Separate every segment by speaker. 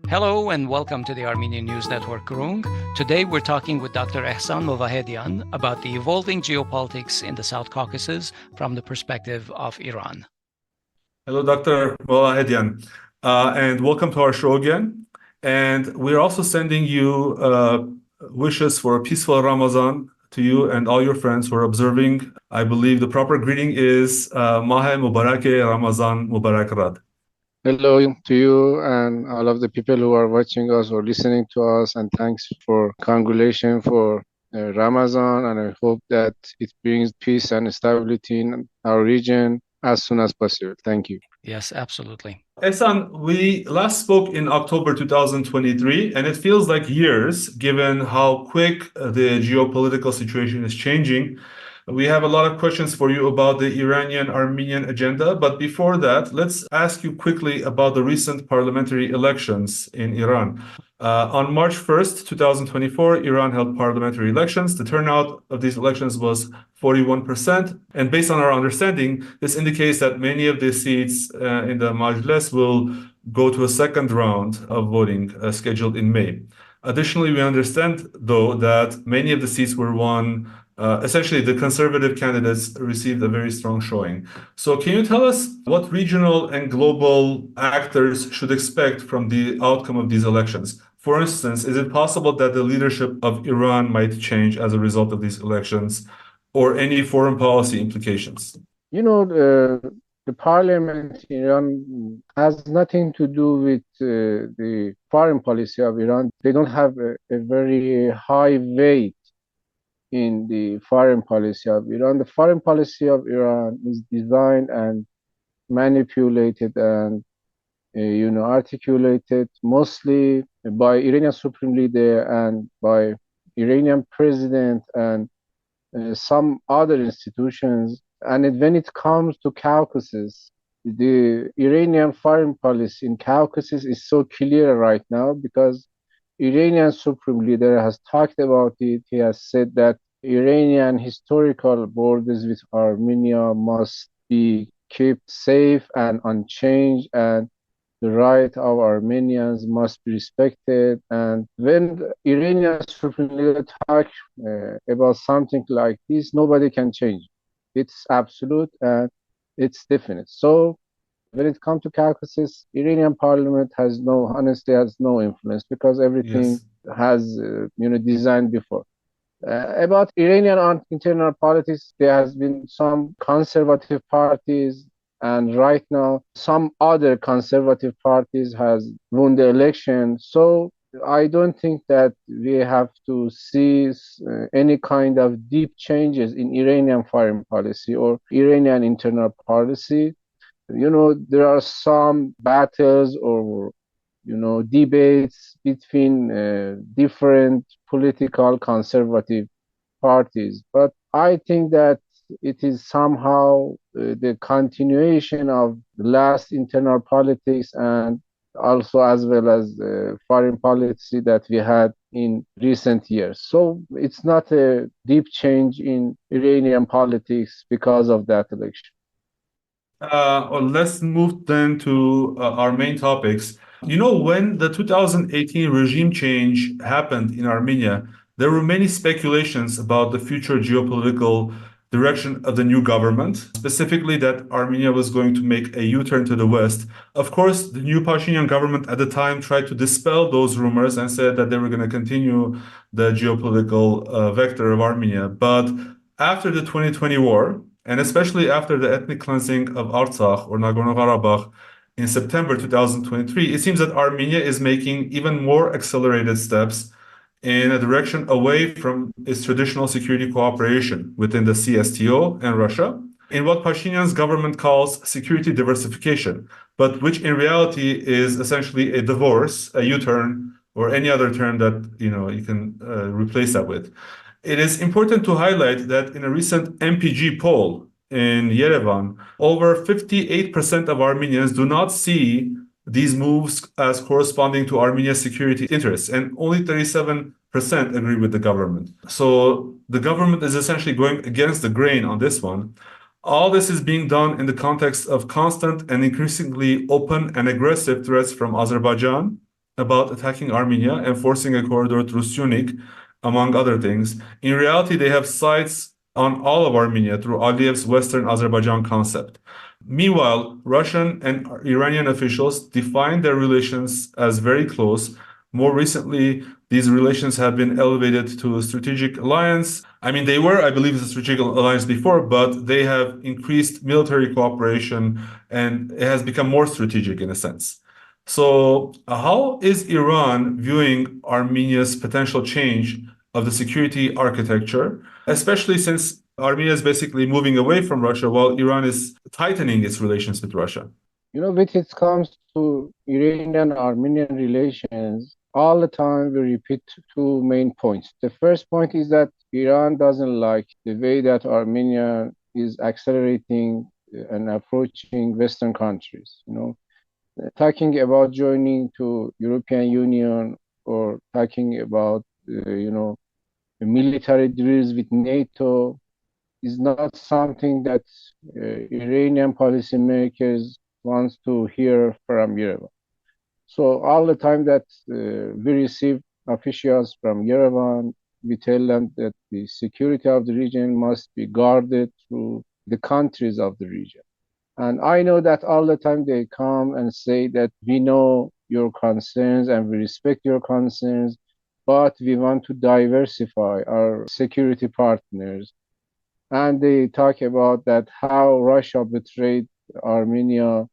Speaker 1: Hello and welcome to the Armenian News Network Groong. Today we're talking with Dr. Ehsan Movahedian about the evolving geopolitics in the South Caucasus from the perspective of Iran.
Speaker 2: Hello, Dr. Movahedian, and welcome to our show again. And we're also sending you wishes for a peaceful Ramadan to you and all your friends who are observing. I believe the proper greeting is Mah Mubarak Ramazan Mubarak Rad.
Speaker 3: Hello to you and all of the people who are watching us or listening to us, and thanks for congratulations for Ramadan, and I hope that it brings peace and stability in our region as soon as possible. Thank you.
Speaker 1: Yes, absolutely.
Speaker 2: Ehsan, we last spoke in October 2023, and it feels like years given how quick the geopolitical situation is changing. We have a lot of questions for you about the Iranian Armenian agenda, but before that, let's ask you quickly about the recent parliamentary elections in Iran. On March 1st, 2024, Iran held parliamentary elections. The turnout of these elections was 41%. And based on our understanding, this indicates that many of the seats in the Majlis will go to a second round of voting scheduled in May. Additionally, we understand, though, that many of the seats were won. Essentially, the conservative candidates received a very strong showing. So can you tell us what regional and global actors should expect from the outcome of these elections? For instance, is it possible that the leadership of Iran might change as a result of these elections, or any foreign policy implications?
Speaker 3: You know, the parliament in Iran has nothing to do with the foreign policy of Iran. They don't have a very high weight in the foreign policy of Iran. The foreign policy of Iran is designed and manipulated and articulated mostly by Iranian supreme leader and by Iranian president and some other institutions. And when it comes to Caucasus, the Iranian foreign policy in Caucasus is so clear right now because Iranian supreme leader has talked about it. He has said that Iranian historical borders with Armenia must be kept safe and unchanged, and the right of Armenians must be respected. And when the Iranian supreme leader talks about something like this, nobody can change. It's absolute and it's definite. So when it comes to Caucasus, Iranian parliament honestly has no influence because everything has, designed before. About Iranian internal politics, there has been some conservative parties, and right now some other conservative parties has won the election. So I don't think that we have to see any kind of deep changes in Iranian foreign policy or Iranian internal policy. There are some battles or debates between different political conservative parties, but I think that it is somehow the continuation of the last internal politics and also as well as foreign policy that we had in recent years. So it's not a deep change in Iranian politics because of that election.
Speaker 2: Let's move then to our main topics. When the 2018 regime change happened in Armenia, there were many speculations about the future geopolitical direction of the new government, specifically that Armenia was going to make a U-turn to the West. Of course, the new Pashinyan government at the time tried to dispel those rumors and said that they were going to continue the geopolitical vector of Armenia. But after the 2020 war, and especially after the ethnic cleansing of Artsakh or Nagorno-Karabakh in September 2023, it seems that Armenia is making even more accelerated steps in a direction away from its traditional security cooperation within the CSTO and Russia, in what Pashinyan's government calls security diversification, but which in reality is essentially a divorce, a U-turn, or any other term that you can replace that with. It is important to highlight that in a recent MPG poll in Yerevan, over 58% of Armenians do not see these moves as corresponding to Armenia's security interests, and only 37% agree with the government. So the government is essentially going against the grain on this one. All this is being done in the context of constant and increasingly open and aggressive threats from Azerbaijan, about attacking Armenia and forcing a corridor through Syunik, among other things. In reality, they have sights on all of Armenia through Aliyev's Western Azerbaijan concept. Meanwhile, Russian and Iranian officials define their relations as very close. More recently, these relations have been elevated to a strategic alliance. I mean, they were, I believe, a strategic alliance before, but they have increased military cooperation and it has become more strategic in a sense. So, how is Iran viewing Armenia's potential change of the security architecture, especially since Armenia is basically moving away from Russia while Iran is tightening its relations with Russia?
Speaker 3: When it comes to Iranian Armenian relations, all the time we repeat two main points. The first point is that Iran doesn't like the way that Armenia is accelerating and approaching Western countries. Talking about joining to European Union or talking about military drills with NATO is not something that Iranian policymakers wants to hear from Yerevan. So all the time that we receive officials from Yerevan, we tell them that the security of the region must be guarded through the countries of the region. And I know that all the time they come and say that we know your concerns and we respect your concerns, but we want to diversify our security partners. And they talk about that how Russia betrayed Armenia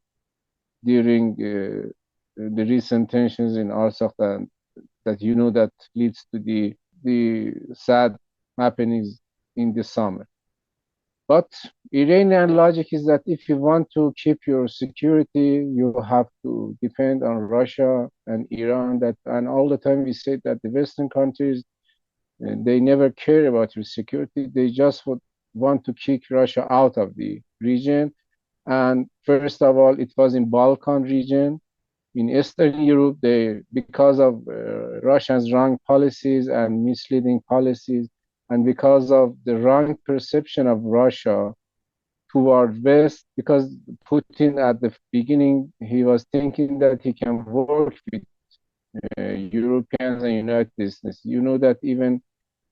Speaker 3: during the recent tensions in Artsakh, and that that leads to the sad happenings in the summer. But Iranian logic is that if you want to keep your security, you have to depend on Russia and Iran. And all the time we say that the Western countries they never care about your security. They just want to kick Russia out of the region. And first of all, it was in Balkan region. In Eastern Europe, because of Russia's wrong policies and misleading policies, and because of the wrong perception of Russia toward West, because Putin at the beginning, he was thinking that he can work with Europeans and United States. That even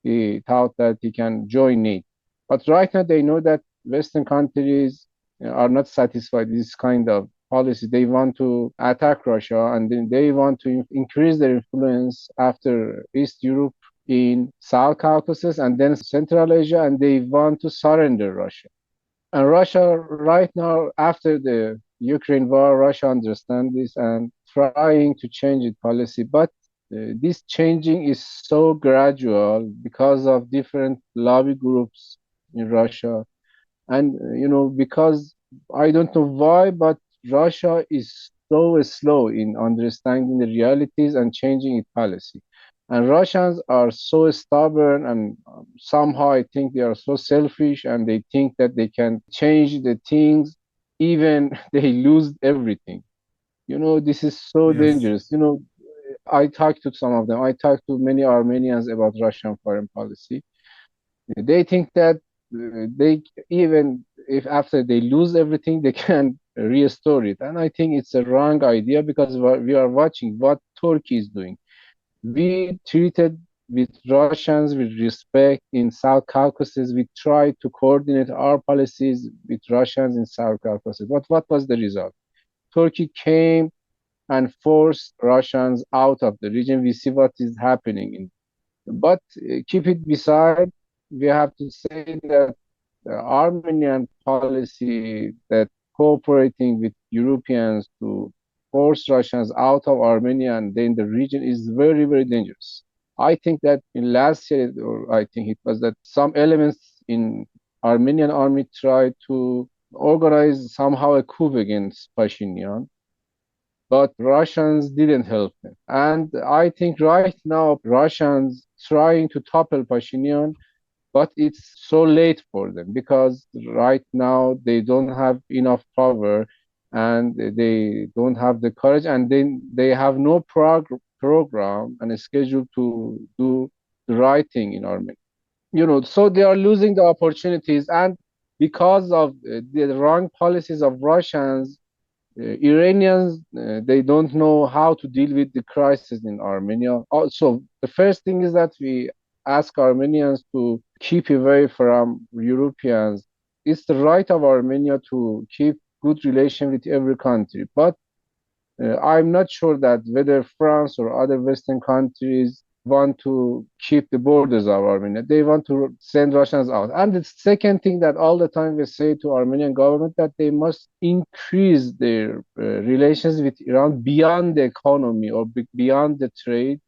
Speaker 3: he thought that he can join NATO. But right now they know that Western countries are not satisfied with this kind of policy. They want to attack Russia, and then they want to increase their influence after East Europe in South Caucasus and then Central Asia, and they want to surrender Russia. And Russia right now, after the Ukraine war, Russia understands this and trying to change its policy. But this changing is so gradual because of different lobby groups in Russia. And, because I don't know why, but Russia is so slow in understanding the realities and changing its policy. And Russians are so stubborn, and somehow I think they are so selfish, and they think that they can change the things even they lose everything. This is so
Speaker 2: Yes.
Speaker 3: dangerous. I talked to some of them. I talked to many Armenians about Russian foreign policy. They think that they, even if after they lose everything, they can restore it. And I think it's a wrong idea, because we are watching what Turkey is doing. We treated with Russians with respect in South Caucasus. We tried to coordinate our policies with Russians in South Caucasus. But what was the result? Turkey came and forced Russians out of the region. We see what is happening. But keep it beside, we have to say that the Armenian policy that cooperating with Europeans to force Russians out of Armenia and then the region is very, very dangerous. I think that in last year, or I think it was that some elements in Armenian army tried to organize somehow a coup against Pashinyan, but Russians didn't help them. And I think right now Russians trying to topple Pashinyan, but it's so late for them, because right now they don't have enough power and they don't have the courage, and then they have no program and a schedule to do the right thing in Armenia. So they are losing the opportunities, and because of the wrong policies of Russians, Iranians, they don't know how to deal with the crisis in Armenia. Also, the first thing is that we ask Armenians to keep away from Europeans. It's the right of Armenia to keep good relation with every country, but I'm not sure that whether France or other Western countries want to keep the borders of Armenia. They want to send Russians out. And the second thing that all the time we say to Armenian government that they must increase their relations with Iran beyond the economy or beyond the trade.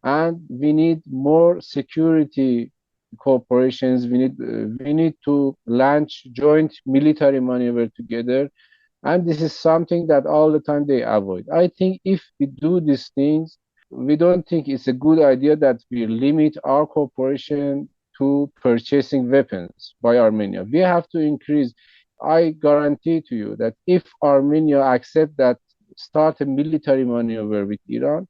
Speaker 3: And we need more security corporations. We need to launch joint military maneuver together, and this is something that all the time they avoid. I think if we do these things, we don't think it's a good idea that we limit our cooperation to purchasing weapons by Armenia. We have to increase. I guarantee to you that if Armenia accept that start a military maneuver with Iran,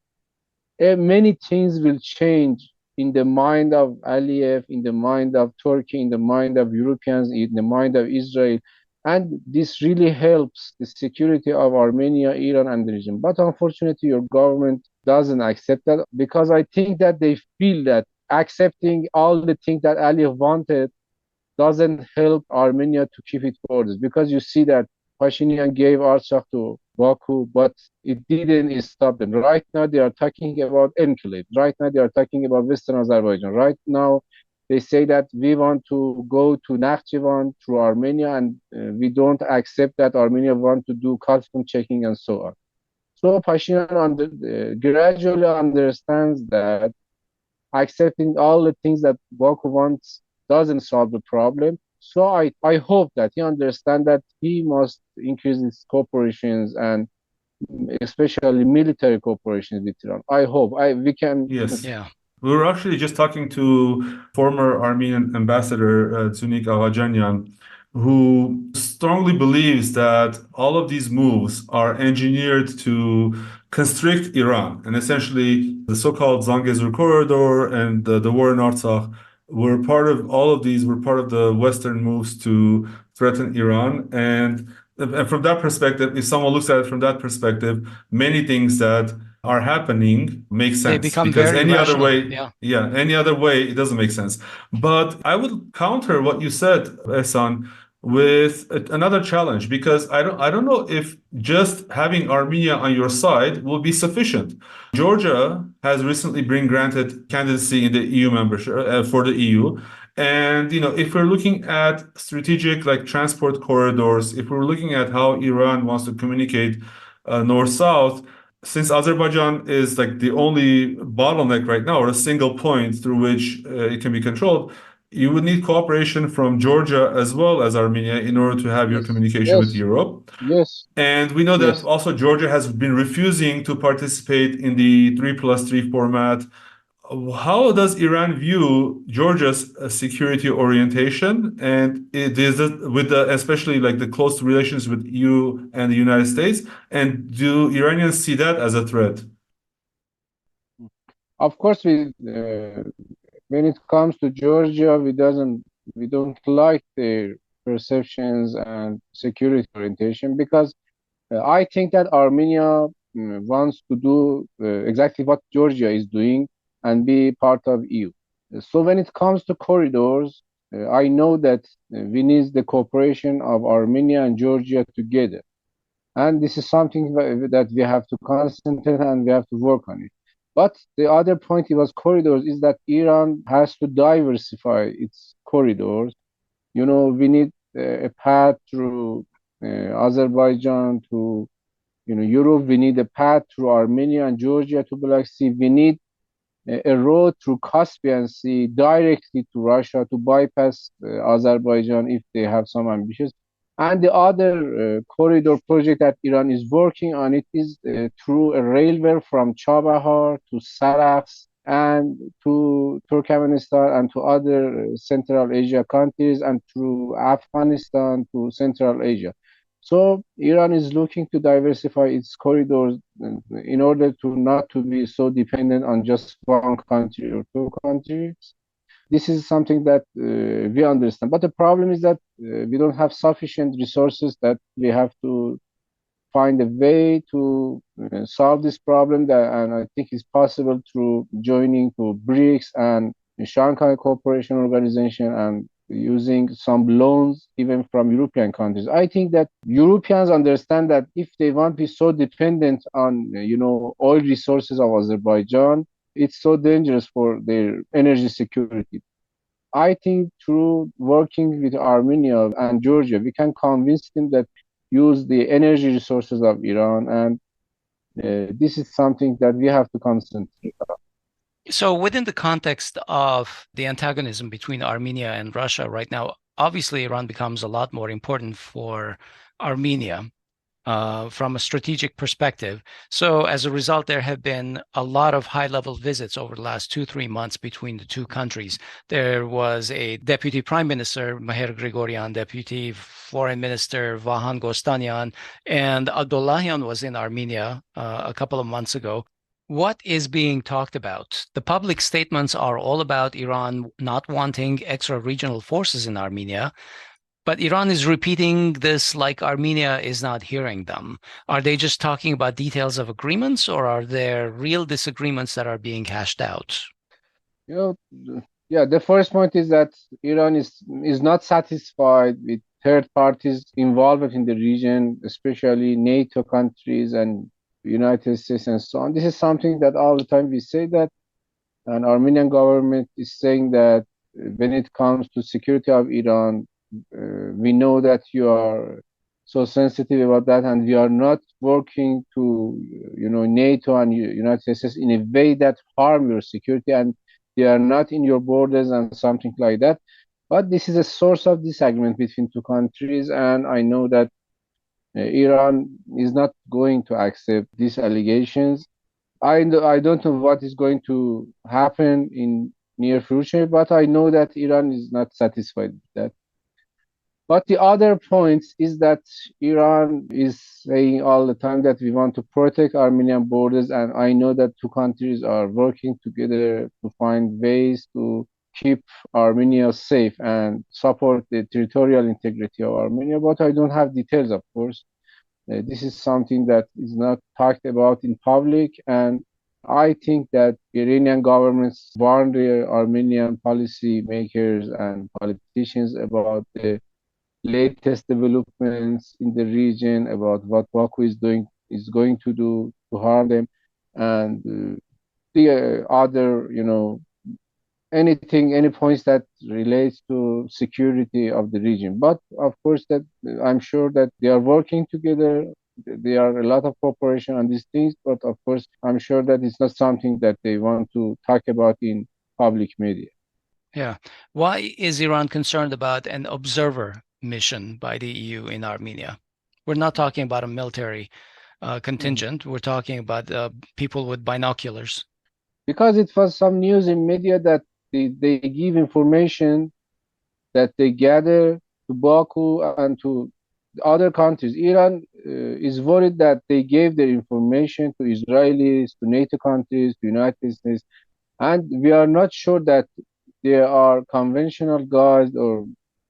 Speaker 3: many things will change in the mind of Aliyev, in the mind of Turkey, in the mind of Europeans, in the mind of Israel. And this really helps the security of Armenia, Iran, and the region. But unfortunately, your government doesn't accept that because I think that they feel that accepting all the things that Aliyev wanted doesn't help Armenia to keep its borders. Because you see that Pashinyan gave Artsakh to Baku, but it didn't stop them. Right now, they are talking about enclave. Right now, they are talking about Western Azerbaijan. Right now, they say that we want to go to Nakhchivan through Armenia, and we don't accept that Armenia want to do custom checking and so on. So Pashinyan gradually understands that accepting all the things that Baku wants doesn't solve the problem. So I hope that he understands that he must increase his cooperations and especially military cooperations with Iran. I hope we can.
Speaker 2: Yes.
Speaker 1: Yeah.
Speaker 2: We were actually just talking to former Armenian ambassador Syunik Aghajanyan, who strongly believes that all of these moves are engineered to constrict Iran. And essentially, the so-called Zangezur corridor and the war in Artsakh were part of all of these, were part of the Western moves to threaten Iran. And from that perspective, if someone looks at it from that perspective, many things that are happening make sense.
Speaker 1: They become
Speaker 2: because
Speaker 1: very
Speaker 2: any other
Speaker 1: rational.
Speaker 2: way, any other way, it doesn't make sense. But I would counter what you said, Ehsan, with another challenge, because I don't know if just having Armenia on your side will be sufficient. Georgia has recently been granted candidacy in the EU membership for the EU. And if we're looking at strategic like transport corridors, if we're looking at how Iran wants to communicate north-south, since Azerbaijan is like the only bottleneck right now, or a single point through which it can be controlled, you would need cooperation from Georgia as well as Armenia in order to have your communication with Europe.
Speaker 3: Yes.
Speaker 2: And we know that also Georgia has been refusing to participate in the 3+3 format. How does Iran view Georgia's security orientation, and is it with especially like the close relations with EU and the United States? And do Iranians see that as a threat?
Speaker 3: Of course, when it comes to Georgia, we don't like their perceptions and security orientation because I think that Armenia wants to do exactly what Georgia is doing and be part of EU. So when it comes to corridors, I know that we need the cooperation of Armenia and Georgia together. And this is something that we have to concentrate and we have to work on it. But the other point it was corridors is that Iran has to diversify its corridors. We need a path through Azerbaijan to Europe. We need a path through Armenia and Georgia to Black Sea. We need a road through Caspian Sea directly to Russia to bypass Azerbaijan if they have some ambitions. And the other corridor project that Iran is working on it is through a railway from Chabahar to Sarax and to Turkmenistan and to other Central Asia countries and through Afghanistan to Central Asia. So Iran is looking to diversify its corridors in order to not to be so dependent on just one country or two countries. This is something that we understand. But the problem is that we don't have sufficient resources that we have to find a way to solve this problem. And I think it's possible through joining to BRICS and Shanghai Cooperation Organization and using some loans even from European countries. I think that Europeans understand that if they won't be so dependent on, oil resources of Azerbaijan, it's so dangerous for their energy security. I think through working with Armenia and Georgia, we can convince them that use the energy resources of Iran, and this is something that we have to concentrate on.
Speaker 1: So within the context of the antagonism between Armenia and Russia right now, obviously Iran becomes a lot more important for Armenia from a strategic perspective. So as a result, there have been a lot of high-level visits over the last 2-3 months between the two countries. There was a Deputy Prime Minister, Meher Grigoryan, Deputy Foreign Minister, Vahan Gostanyan, and Abdullahian was in Armenia a couple of months ago. What is being talked about? The public statements are all about Iran not wanting extra regional forces in Armenia, but Iran is repeating this like Armenia is not hearing them. Are they just talking about details of agreements, or are there real disagreements that are being hashed out?
Speaker 3: Yeah, the first point is that Iran is not satisfied with third parties involved in the region, especially NATO countries and United States and so on. This is something that all the time we say that, and Armenian government is saying that when it comes to security of Iran, we know that you are so sensitive about that, and we are not working to, NATO and United States in a way that harm your security, and they are not in your borders and something like that. But this is a source of disagreement between two countries, and I know that Iran is not going to accept these allegations. I don't know what is going to happen in near future, but I know that Iran is not satisfied with that. But the other point is that Iran is saying all the time that we want to protect Armenian borders, and I know that two countries are working together to find ways to keep Armenia safe and support the territorial integrity of Armenia, but I don't have details, of course. This is something that is not talked about in public, and I think that Iranian governments warn their Armenian policy makers and politicians about the latest developments in the region, about what Baku is going to do to harm them, and the other, any points that relates to security of the region. But of course, that I'm sure that they are working together. There are a lot of cooperation on these things, but of course, I'm sure that it's not something that they want to talk about in public media.
Speaker 1: Yeah. Why is Iran concerned about an observer mission by the EU in Armenia? We're not talking about a military contingent. We're talking about people with binoculars.
Speaker 3: Because it was some news in media that they give information that they gather to Baku and to other countries. Iran is worried that they gave their information to Israelis, to NATO countries, to United States, and we are not sure that they are conventional guys or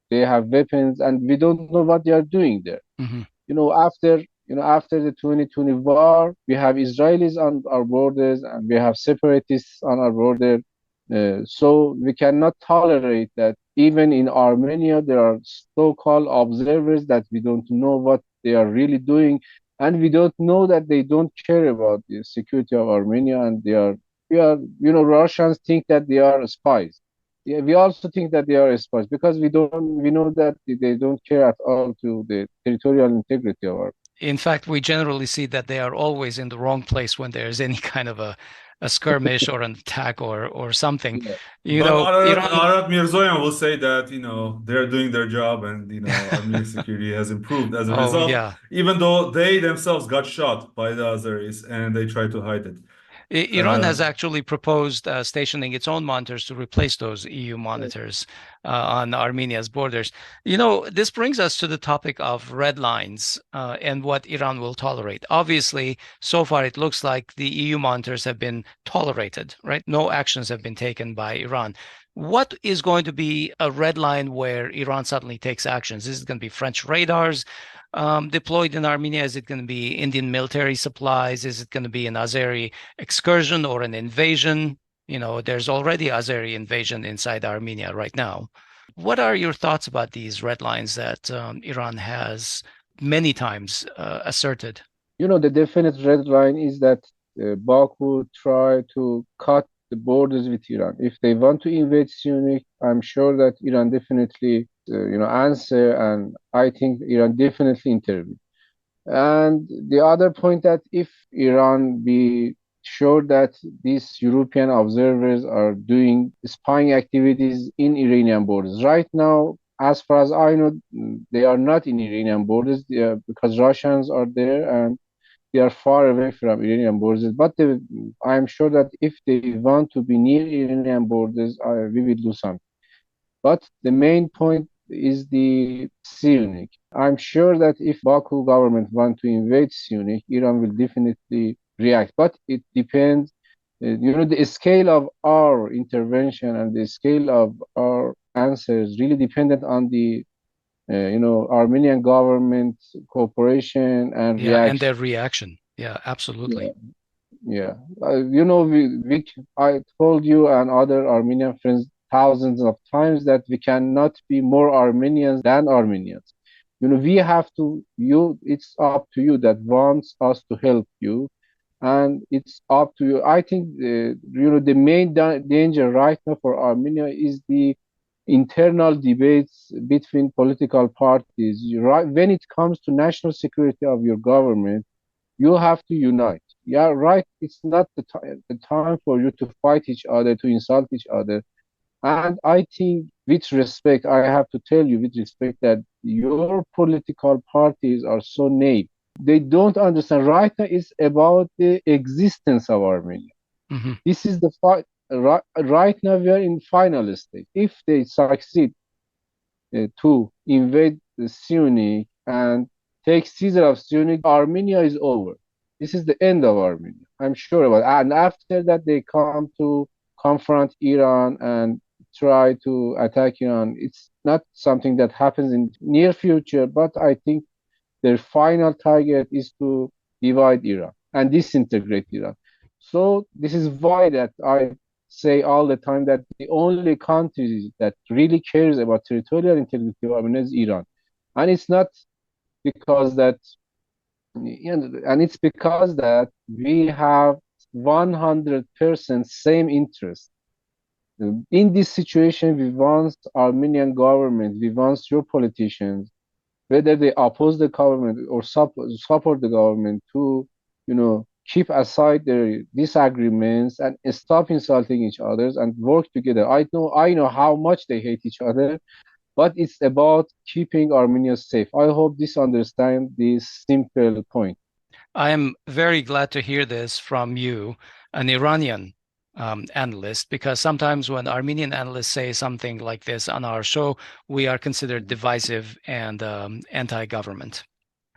Speaker 3: they have weapons, and we don't know what they are doing there.
Speaker 1: Mm-hmm.
Speaker 3: After the 2020 war, we have Israelis on our borders and we have separatists on our border. So we cannot tolerate that even in Armenia, there are so-called observers that we don't know what they are really doing. And we don't know that they don't care about the security of Armenia, and Russians think that they are spies. Yeah, we also think that they are spies because we know that they don't care at all to the territorial integrity of our.
Speaker 1: In fact, we generally see that they are always in the wrong place when there's any kind of a skirmish or an attack or something.
Speaker 2: Yeah. Arab Mirzoyan will say that, they're doing their job and, Armenian security has improved as a result,
Speaker 1: yeah.
Speaker 2: even though they themselves got shot by the Azeris and they try to hide it.
Speaker 1: Iran has actually proposed stationing its own monitors to replace those EU monitors on Armenia's borders. This brings us to the topic of red lines and what Iran will tolerate. Obviously, so far it looks like the EU monitors have been tolerated, right? No actions have been taken by Iran. What is going to be a red line where Iran suddenly takes actions? Is it going to be French radars? deployed in Armenia? Is it going to be Indian military supplies? Is it going to be an Azeri excursion or an invasion? There's already Azeri invasion inside Armenia right now. What are your thoughts about these red lines that Iran has many times asserted?
Speaker 3: The definite red line is that Baku try to cut the borders with Iran. If they want to invade Syunik, I'm sure that Iran definitely, answer, and I think Iran definitely intervene. And the other point that if Iran be sure that these European observers are doing spying activities in Iranian borders. Right now, as far as I know, they are not in Iranian borders because Russians are there and they are far away from Iranian borders. But I'm sure that if they want to be near Iranian borders, we will do something. But the main point is the Syunik. I'm sure that if Baku government want to invade Syunik, Iran will definitely react. But it depends, the scale of our intervention and the scale of our answers really dependent on the, Armenian government cooperation and
Speaker 1: Yeah, and their
Speaker 3: reaction.
Speaker 1: reaction. Yeah, absolutely.
Speaker 3: Yeah, I told you and other Armenian friends thousands of times that we cannot be more Armenians than Armenians. We have to, it's up to you that wants us to help you, and it's up to you. I think, the main danger right now for Armenia is the internal debates between political parties. Right, when it comes to national security of your government, you have to unite. Yeah, right. It's not the time for you to fight each other, to insult each other. And I think, with respect, I have to tell you, with respect, that your political parties are so naive. They don't understand. Right now, it's about the existence of Armenia.
Speaker 1: Hmm.
Speaker 3: This is the fight. Right now, we are in final stage. If they succeed to invade the Syunik and take Caesar of Syunik, Armenia is over. This is the end of Armenia. I'm sure about it. And after that, they come to confront Iran and try to attack Iran. It's not something that happens in near future, but I think their final target is to divide Iran and disintegrate Iran. So this is why that I say all the time that the only country that really cares about territorial integrity of Armenia is Iran. And it's not because that, and it's because that we have 100% same interest. In this situation, we want Armenian government, we want your politicians, whether they oppose the government or support the government, to, keep aside their disagreements and stop insulting each other and work together. I know how much they hate each other, but it's about keeping Armenia safe. I hope this understand this simple point.
Speaker 1: I am very glad to hear this from you, an Iranian analyst, because sometimes when Armenian analysts say something like this on our show, we are considered divisive and anti-government.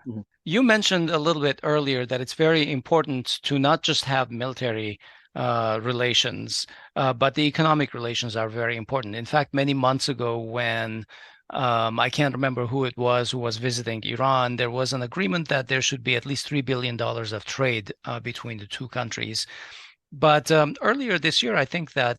Speaker 3: Mhm.
Speaker 1: You mentioned a little bit earlier that it's very important to not just have military relations, but the economic relations are very important. In fact, many months ago, when I can't remember who it was who was visiting Iran, there was an agreement that there should be at least $3 billion of trade between the two countries. But earlier this year, I think that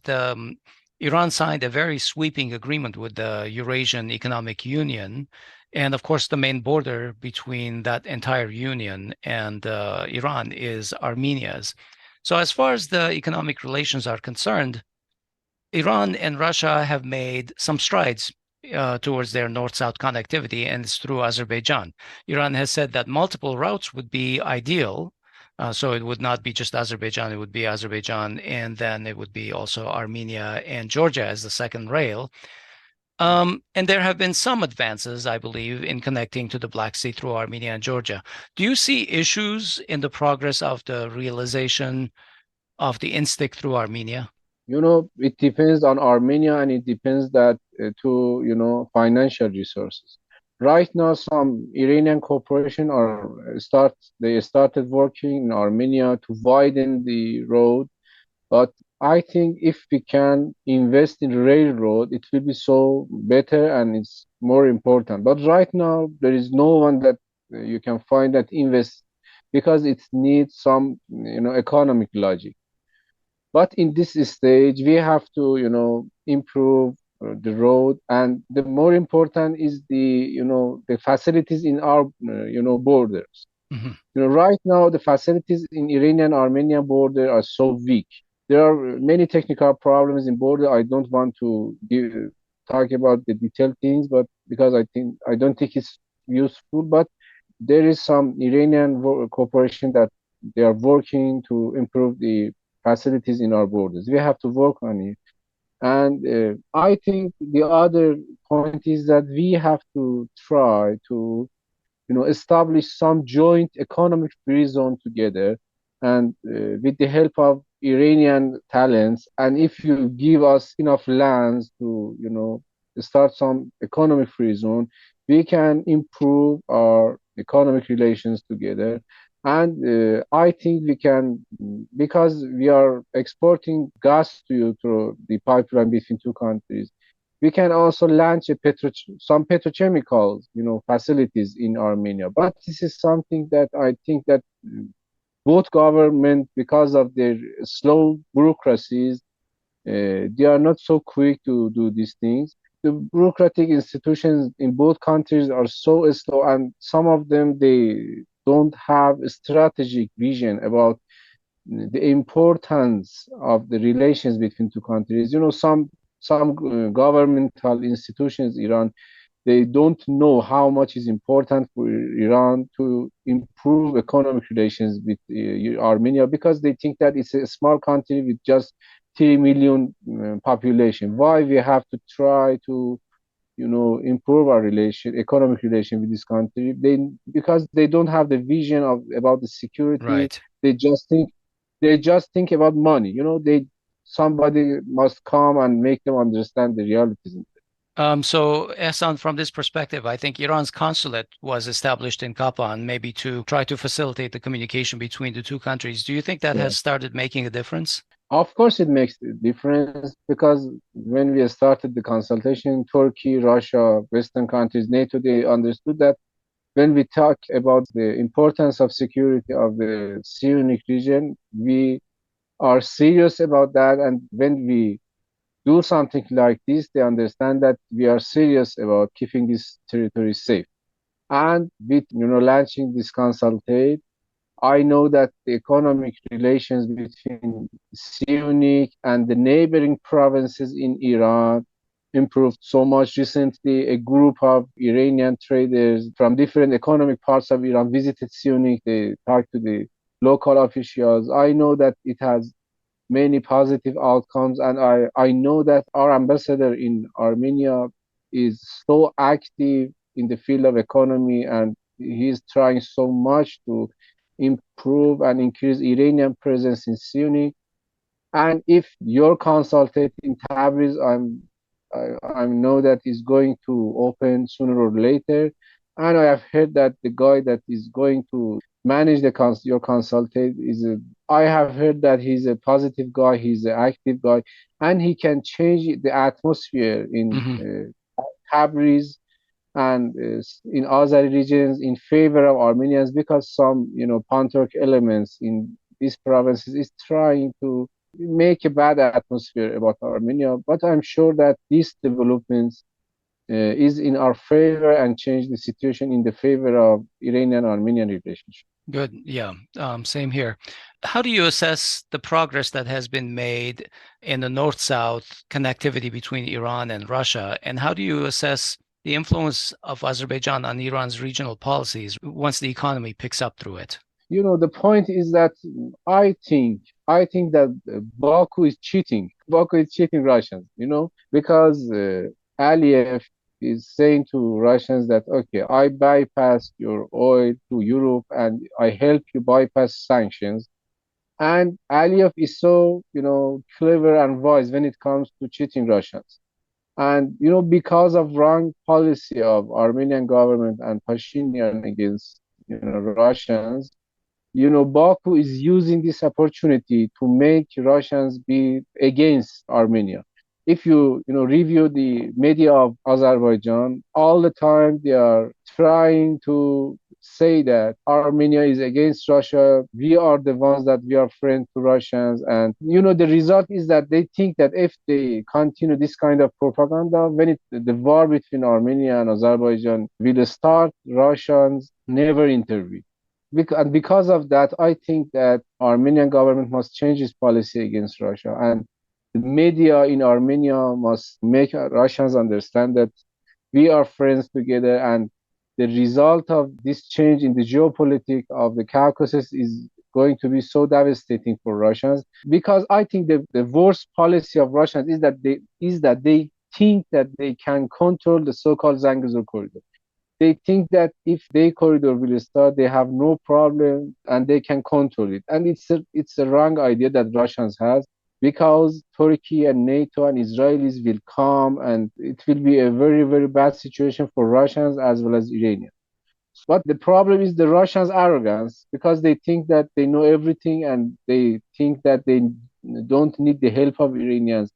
Speaker 1: Iran signed a very sweeping agreement with the Eurasian Economic Union. And of course, the main border between that entire union and Iran is Armenia's. So as far as the economic relations are concerned, Iran and Russia have made some strides towards their north-south connectivity, and it's through Azerbaijan. Iran has said that multiple routes would be ideal. So it would not be just Azerbaijan, it would be Azerbaijan, and then it would be also Armenia and Georgia as the second rail. And there have been some advances, I believe, in connecting to the Black Sea through Armenia and Georgia. Do you see issues in the progress of the realization of the INSTIC through Armenia?
Speaker 3: It depends on Armenia, and it depends that to, financial resources. Right now, some Iranian corporation they started working in Armenia to widen the road. But I think if we can invest in railroad, it will be so better and it's more important. But right now, there is no one that you can find that invest because it needs some, economic logic. But in this stage, we have to, improve the road, and the more important is the facilities in our, borders.
Speaker 1: Mhm.
Speaker 3: Right now, the facilities in Iranian Armenian border are so weak. There are many technical problems in border. I don't want to talk about the detailed things, but because I don't think it's useful. But there is some Iranian cooperation that they are working to improve the facilities in our borders. We have to work on it. And I think the other point is that we have to try to establish some joint economic free zone together, and with the help of Iranian talents. And if you give us enough lands to, start some economic free zone, we can improve our economic relations together. And I think we can, because we are exporting gas to you through the pipeline between two countries, we can also launch some petrochemicals, facilities in Armenia. But this is something that I think that both government, because of their slow bureaucracies, they are not so quick to do these things. The bureaucratic institutions in both countries are so slow, and some of them they don't have a strategic vision about the importance of the relations between two countries. Some governmental institutions in Iran, they don't know how much is important for Iran to improve economic relations with Armenia, because they think that it's a small country with just 3 million population. Why we have to try to improve our economic relation with this country? Because they don't have the vision of about the security.
Speaker 1: Right.
Speaker 3: They just think about money. Somebody must come and make them understand the realities.
Speaker 1: So, Ehsan, from this perspective, I think Iran's consulate was established in Kapan, maybe to try to facilitate the communication between the two countries. Do you think that
Speaker 3: Yeah.
Speaker 1: has started making a difference?
Speaker 3: Of course, it makes a difference, because when we started the consultation, Turkey, Russia, Western countries, NATO, they understood that when we talk about the importance of security of the Syunik region, we are serious about that. And when we do something like this, they understand that we are serious about keeping this territory safe. And with launching this consultate, I know that the economic relations between Syunik and the neighboring provinces in Iran improved so much. Recently, a group of Iranian traders from different economic parts of Iran visited Syunik. They talked to the local officials. I know that it has many positive outcomes, and I know that our ambassador in Armenia is so active in the field of economy, and he's trying so much to improve and increase Iranian presence in Syunik. And if your consulate in Tabriz, I know that is going to open sooner or later, and I have heard that the guy that is going to manage your consulate I have heard that he's a positive guy, he's an active guy, and he can change the atmosphere in
Speaker 1: Hmm.
Speaker 3: Tabriz and in Azeri regions in favor of Armenians, because some, Panturk elements in these provinces is trying to make a bad atmosphere about Armenia. But I'm sure that these developments is in our favor and change the situation in the favor of Iranian-Armenian relationship.
Speaker 1: Good. Yeah. Same here. How do you assess the progress that has been made in the north-south connectivity between Iran and Russia? And how do you assess the influence of Azerbaijan on Iran's regional policies once the economy picks up through it?
Speaker 3: The point is that I think that Baku is cheating. Baku is cheating Russians, because Aliyev is saying to Russians that, okay, I bypass your oil to Europe and I help you bypass sanctions. And Aliyev is so, clever and wise when it comes to cheating Russians. And, because of wrong policy of Armenian government and Pashinyan against, Russians, Baku is using this opportunity to make Russians be against Armenia. If you review the media of Azerbaijan, all the time they are trying to say that Armenia is against Russia. We are the ones that we are friends to Russians. And, the result is that they think that if they continue this kind of propaganda, when the war between Armenia and Azerbaijan will start, Russians never intervene. And because of that, I think that Armenian government must change its policy against Russia. And the media in Armenia must make Russians understand that we are friends together, and the result of this change in the geopolitics of the Caucasus is going to be so devastating for Russians, because I think the worst policy of Russians is that they think that they can control the so-called Zangezur corridor. They think that if their corridor will start, they have no problem and they can control it. And it's a wrong idea that Russians has, because Turkey and NATO and Israelis will come, and it will be a very, very bad situation for Russians as well as Iranians. But the problem is the Russians' arrogance, because they think that they know everything and they think that they don't need the help of Iranians.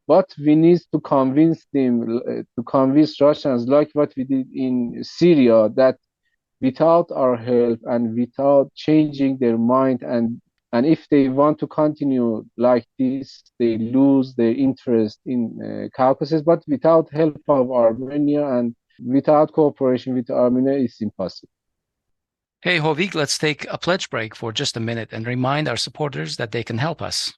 Speaker 3: But we need to convince them, to convince Russians, like what we did in Syria, that without our help and without changing their mind, and if they want to continue like this, they lose their interest in Caucasus. But without help of Armenia and without cooperation with Armenia, it's impossible.
Speaker 1: Hey, Hovik, let's take a pledge break for just a minute and remind our supporters that they can help us.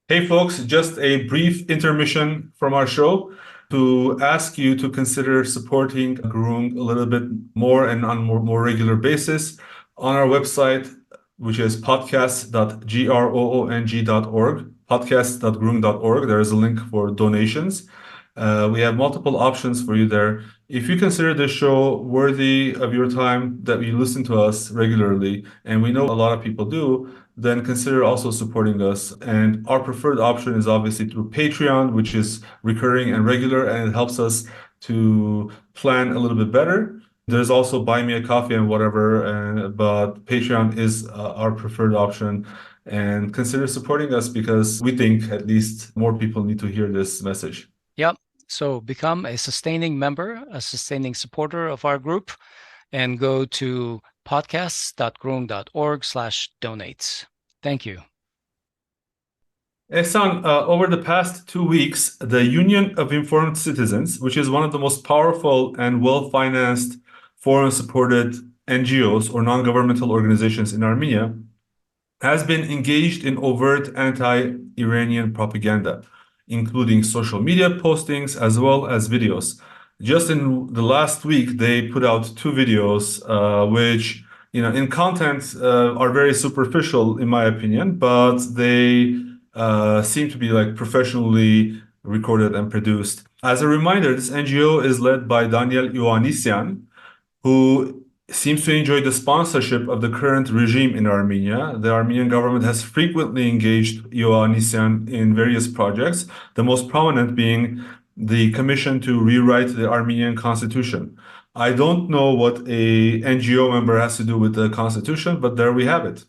Speaker 2: Hey folks, just a brief intermission from our show to ask you to consider supporting Groong a little bit more and on more regular basis on our website, which is podcast.groong.org, podcast.groong.org. There is a link for donations. We have multiple options for you there. If you consider this show worthy of your time, that you listen to us regularly, and we know a lot of people do, then consider also supporting us. And our preferred option is obviously through Patreon, which is recurring and regular, and it helps us to plan a little bit better. There's also Buy Me a Coffee and whatever, but Patreon is our preferred option. And consider supporting us, because we think at least more people need to hear this message.
Speaker 1: Yep. So become a sustaining member, a sustaining supporter of our group, and go to podcasts.groong.org/donates. Thank you.
Speaker 2: Ehsan, over the past 2 weeks, the Union of Informed Citizens, which is one of the most powerful and well-financed foreign-supported NGOs or non-governmental organizations in Armenia, has been engaged in overt anti-Iranian propaganda, including social media postings as well as videos. Just in the last week, they put out 2 videos, which, in content are very superficial, in my opinion, but they seem to be like professionally recorded and produced. As a reminder, this NGO is led by Daniel Ioannisian, who seems to enjoy the sponsorship of the current regime in Armenia. The Armenian government has frequently engaged Ioannisian in various projects, the most prominent being the commission to rewrite the Armenian constitution. I don't know what a NGO member has to do with the constitution, but there we have it.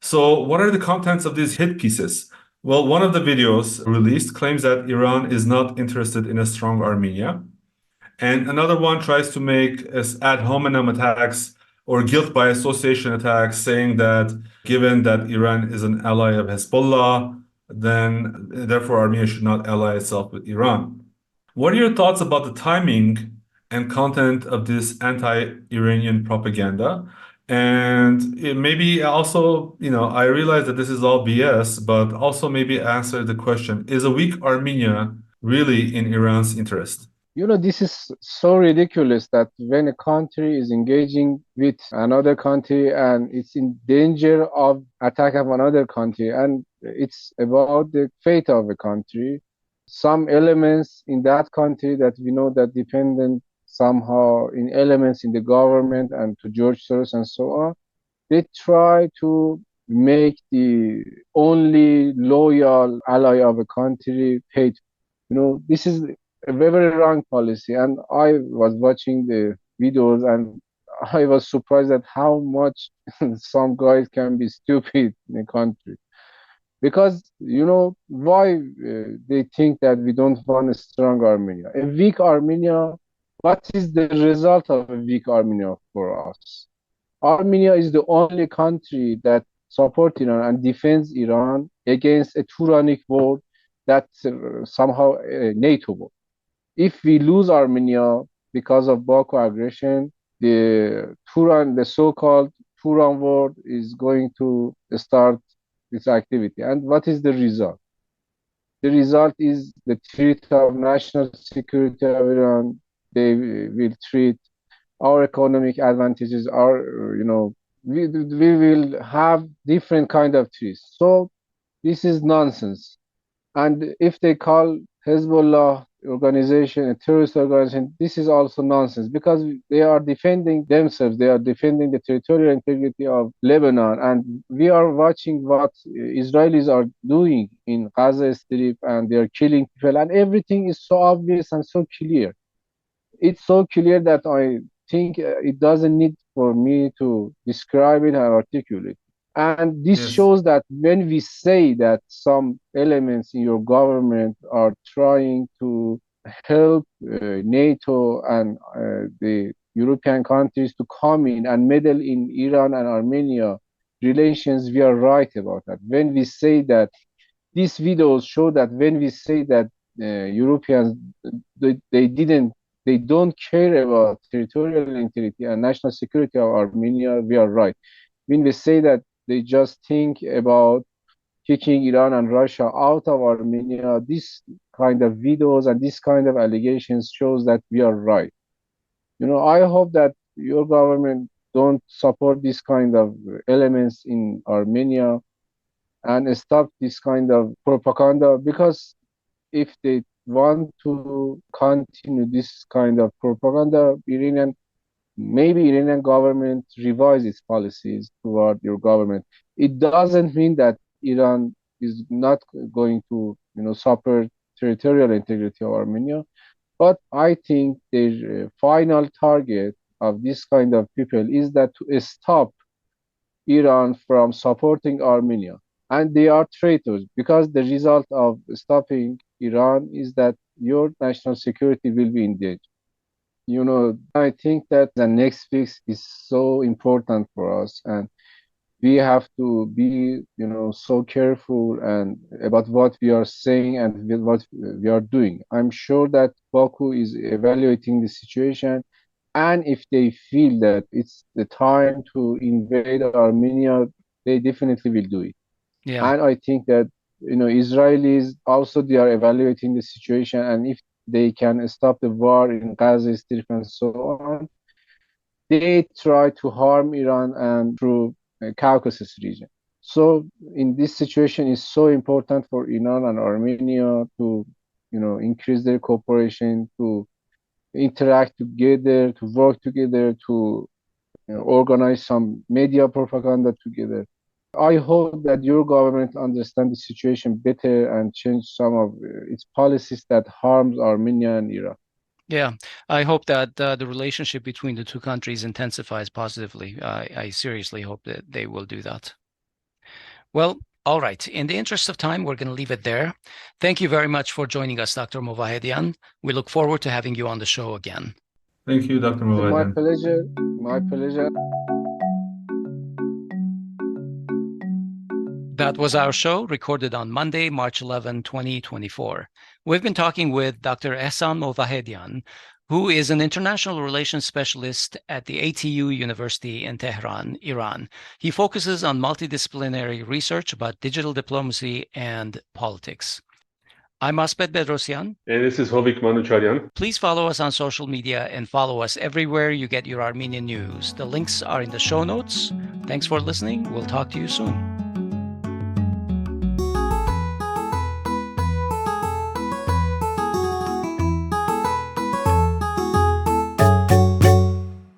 Speaker 2: So what are the contents of these hit pieces? Well, one of the videos released claims that Iran is not interested in a strong Armenia. And another one tries to make ad hominem attacks or guilt by association attacks, saying that given that Iran is an ally of Hezbollah, then therefore Armenia should not ally itself with Iran. What are your thoughts about the timing and content of this anti-Iranian propaganda? And maybe also, I realize that this is all BS, but also maybe answer the question, is a weak Armenia really in Iran's interest?
Speaker 3: This is so ridiculous that when a country is engaging with another country and it's in danger of attack of another country, and it's about the fate of a country, some elements in that country that we know that dependent somehow in elements in the government and to George Soros and so on, they try to make the only loyal ally of a country hate. This is a very wrong policy. And I was watching the videos and I was surprised at how much some guys can be stupid in a country. Because, why they think that we don't want a strong Armenia. A weak Armenia, what is the result of a weak Armenia for us? Armenia is the only country that supports Iran and defends Iran against a tyrannic war that's somehow a NATO war. If we lose Armenia because of Baku aggression, the so-called Turan war is going to start its activity. And what is the result? The result is the threat of national security of Iran. They will treat our economic advantages, we will have different kind of threats. So this is nonsense. And if they call Hezbollah organization a terrorist organization, this is also nonsense because they are defending themselves. They are defending the territorial integrity of Lebanon. And we are watching what Israelis are doing in Gaza Strip and they are killing people. And everything is so obvious and so clear. It's so clear that I think it doesn't need for me to describe it and articulate. And this
Speaker 2: Yes.
Speaker 3: shows that when we say that some elements in your government are trying to help NATO and the European countries to come in and meddle in Iran and Armenia relations, we are right about that. When we say that these videos show that when we say that Europeans they don't care about territorial integrity and national security of Armenia, we are right. When we say that they just think about kicking Iran and Russia out of Armenia, this kind of videos and this kind of allegations shows that we are right. I hope that your government don't support this kind of elements in Armenia and stop this kind of propaganda because if they want to continue this kind of propaganda, maybe Iranian government revise its policies toward your government. It doesn't mean that Iran is not going to, support territorial integrity of Armenia, but I think the final target of this kind of people is that to stop Iran from supporting Armenia. And they are traitors because the result of stopping Iran is that your national security will be in danger. I think that the next week is so important for us, and we have to be, so careful and about what we are saying and what we are doing. I'm sure that Baku is evaluating the situation, and if they feel that it's the time to invade Armenia, they definitely will do it.
Speaker 1: Yeah.
Speaker 3: And I think that Israelis also they are evaluating the situation, and if they can stop the war in Gaza Strip and so on, they try to harm Iran and through Caucasus region. So in this situation, it's so important for Iran and Armenia to, increase their cooperation, to interact together, to work together, to organize some media propaganda together. I hope that your government understands the situation better and change some of its policies that harms Armenia and Iran.
Speaker 1: Yeah, I hope that the relationship between the two countries intensifies positively. I seriously hope that they will do that. Well, all right. In the interest of time, we're going to leave it there. Thank you very much for joining us, Dr. Movahedian. We look forward to having you on the show again.
Speaker 2: Thank you, Dr.
Speaker 3: My
Speaker 2: Movahedian.
Speaker 3: pleasure. My pleasure.
Speaker 1: That was our show, recorded on Monday, March 11, 2024. We've been talking with Dr. Ehsan Movahedian, who is an international relations specialist at the ATU University in Tehran, Iran. He focuses on multidisciplinary research about digital diplomacy and politics. I'm Asbed Bedrossian.
Speaker 4: And this is Hovik Manucharyan.
Speaker 1: Please follow us on social media and follow us everywhere you get your Armenian news. The links are in the show notes. Thanks for listening. We'll talk to you soon.